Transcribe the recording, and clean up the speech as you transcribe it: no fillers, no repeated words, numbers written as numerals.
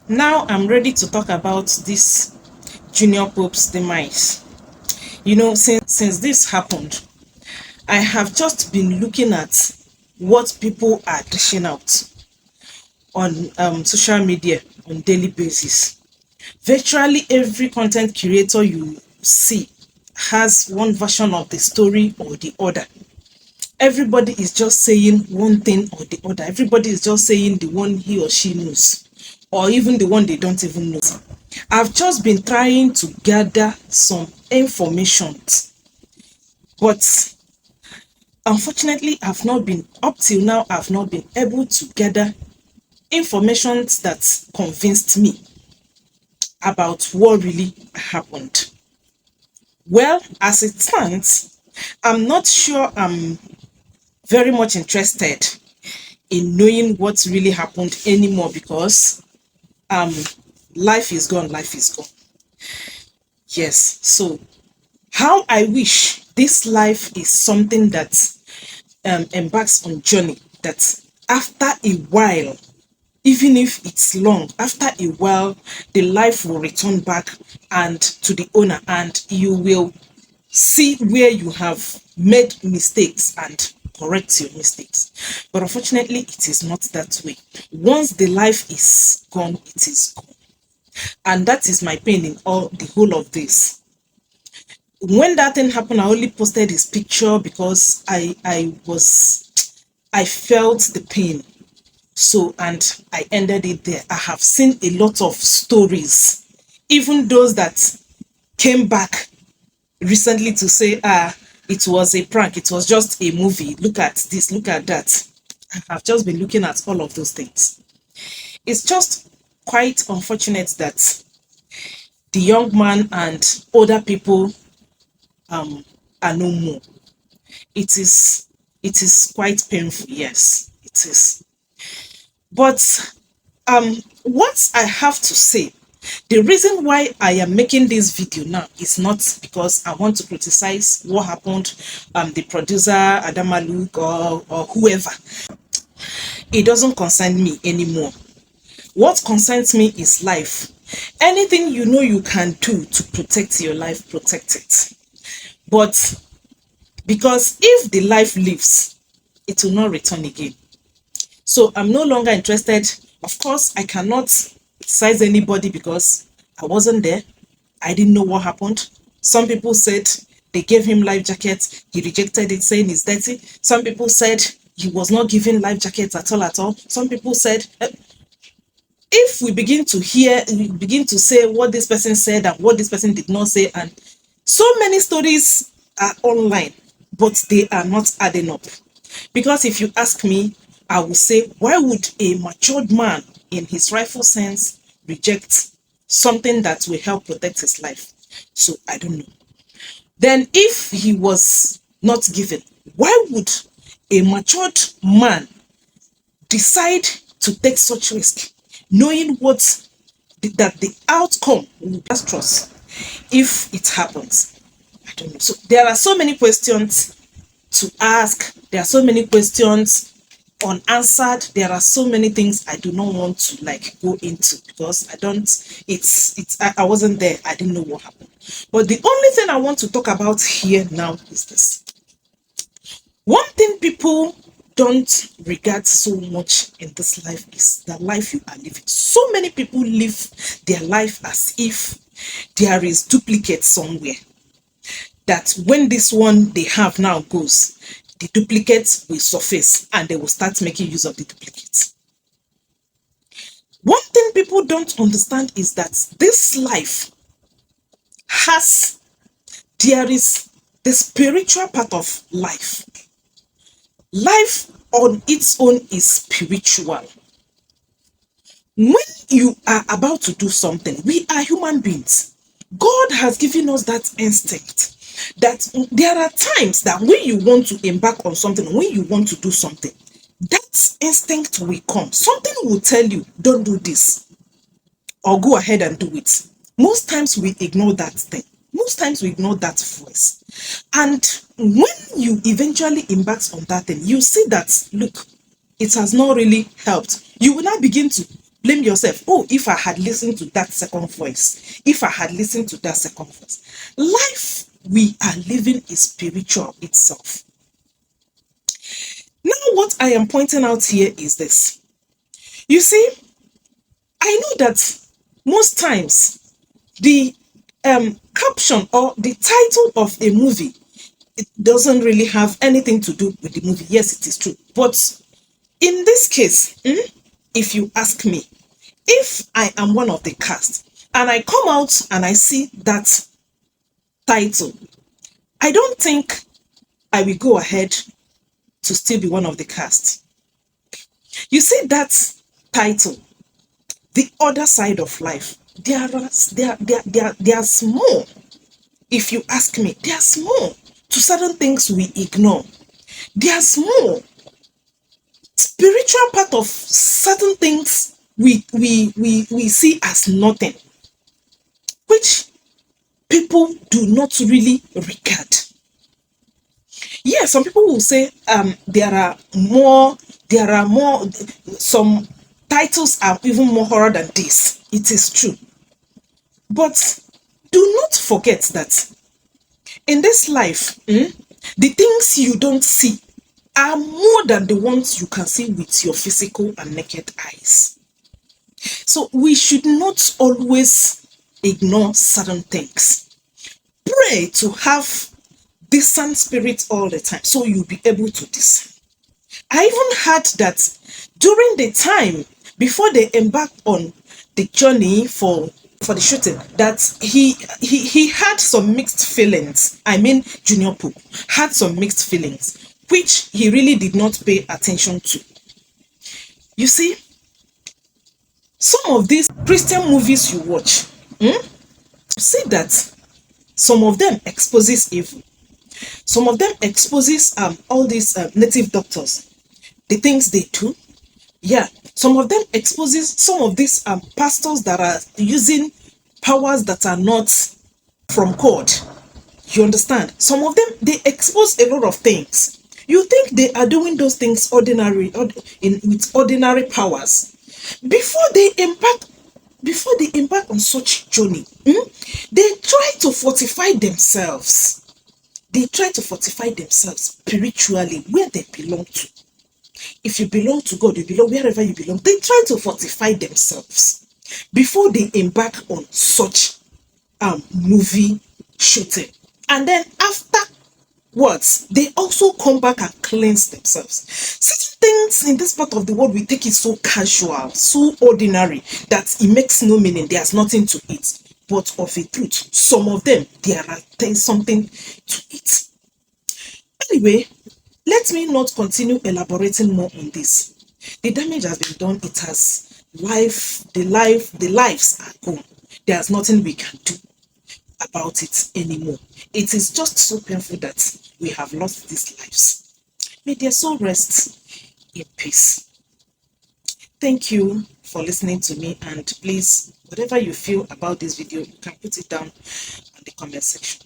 Now I'm ready to talk about this Junior Pope's demise. Since this happened, I have just been looking at what people are dishing out on social media on daily basis. Virtually every content creator you see has one version of the story or the other. Everybody is just saying one thing or the other. Everybody is just saying the one he or she knows, or even the one they don't even know. I've just been trying to gather some information, but unfortunately, up till now, I've not been able to gather information that convinced me about what really happened. Well, as it stands, I'm not sure I'm very much interested in knowing what really happened anymore because um life is gone, life is gone. Yes, so how I wish this life is something that embarks on journey that after a while, even if it's long, after a while the life will return back and to the owner, and you will see where you have made mistakes and correct your mistakes. But unfortunately, it is not that way. Once the life is gone, it is gone. And that is my pain in all the whole of this. When that thing happened, I only posted his picture because I felt the pain. So, and I ended it there. I have seen a lot of stories, even those that came back recently to say, it was a prank, it was just a movie, look at this, look at that. I've just been looking at all of those things. It's just quite unfortunate that the young man and older people are no more. It is quite painful, yes, it is. But what I have to say, the reason why I am making this video now is not because I want to criticize what happened, the producer, Adamalu, or whoever. It doesn't concern me anymore. What concerns me is life. Anything you know you can do to protect your life, protect it. But because if the life lives, it will not return again. So I'm no longer interested. Of course, I cannot criticize anybody because I wasn't there. I didn't know what happened. Some people said they gave him life jackets. He rejected it, saying it's dirty. Some people said he was not given life jackets at all, at all. Some people said, if we begin to say what this person said and what this person did not say, and so many stories are online, but they are not adding up. Because if you ask me, I will say, why would a matured man in his rightful sense reject something that will help protect his life? So I don't know. Then if he was not given, why would a matured man decide to take such risk, knowing that the outcome will be disastrous if it happens? I don't know. So there are so many questions to ask. There are so many questions unanswered. There are so many things I do not want to go into because I wasn't there. I didn't know what happened. But the only thing I want to talk about here now is this. One thing people don't regard so much in this life is the life you are living. So many people live their life as if there is duplicate somewhere, that when this one they have now goes, the duplicates will surface and they will start making use of the duplicates. One thing people don't understand is that this life there is the spiritual part of life. Life on its own is spiritual. When you are about to do something, we are human beings. God has given us that instinct that there are times that when you want to embark on something, when you want to do something, that instinct will come. Something will tell you, don't do this, or go ahead and do it. Most times we ignore that thing. Most times we ignore that voice. And when you eventually embark on that thing, you see that, look, it has not really helped. You will now begin to blame yourself. Oh, if I had listened to that second voice, if I had listened to that second voice. Life we are living is spiritual itself. Now, what I am pointing out here is this. You see, I know that most times the caption or the title of a movie, it doesn't really have anything to do with the movie. Yes, it is true. But in this case, if you ask me, if I am one of the cast and I come out and I see that title, I don't think I will go ahead to still be one of the cast. You see that title, The Other Side of Life. There's more. If you ask me, there's more to certain things we ignore. There's more. Spiritual part of certain things we see as nothing, which people do not really regard. Yeah, some people will say there are more, some titles are even more horror than this. It is true. But do not forget that in this life, the things you don't see are more than the ones you can see with your physical and naked eyes. So we should not always ignore certain things. Pray to have discerned spirit all the time so you'll be able to discern. I even heard that during the time before they embarked on the journey for the shooting, that he had some mixed feelings. I mean, Junior Pope had some mixed feelings, which he really did not pay attention to. You see, some of these Christian movies you watch, see that some of them exposes evil. Some of them exposes all these native doctors, the things they do. Yeah, some of them exposes some of these pastors that are using powers that are not from God. You understand? Some of them, they expose a lot of things. You think they are doing those things with ordinary powers. Before they embark on such journey, they try to fortify themselves. They try to fortify themselves spiritually where they belong to. If you belong to God, you belong wherever you belong. They try to fortify themselves before they embark on such movie shooting. And then afterwards, they also come back and cleanse themselves. Certain things in this part of the world, we take it so casual, so ordinary, that it makes no meaning. There's nothing to it. But of a truth, some of them, there's something to it. Anyway, let me not continue elaborating more on this. The damage has been done. It has the lives are gone. There's nothing we can do about it anymore. It is just so painful that we have lost these lives. May their soul rest in peace. Thank you for listening to me, and please, whatever you feel about this video, you can put it down in the comment section.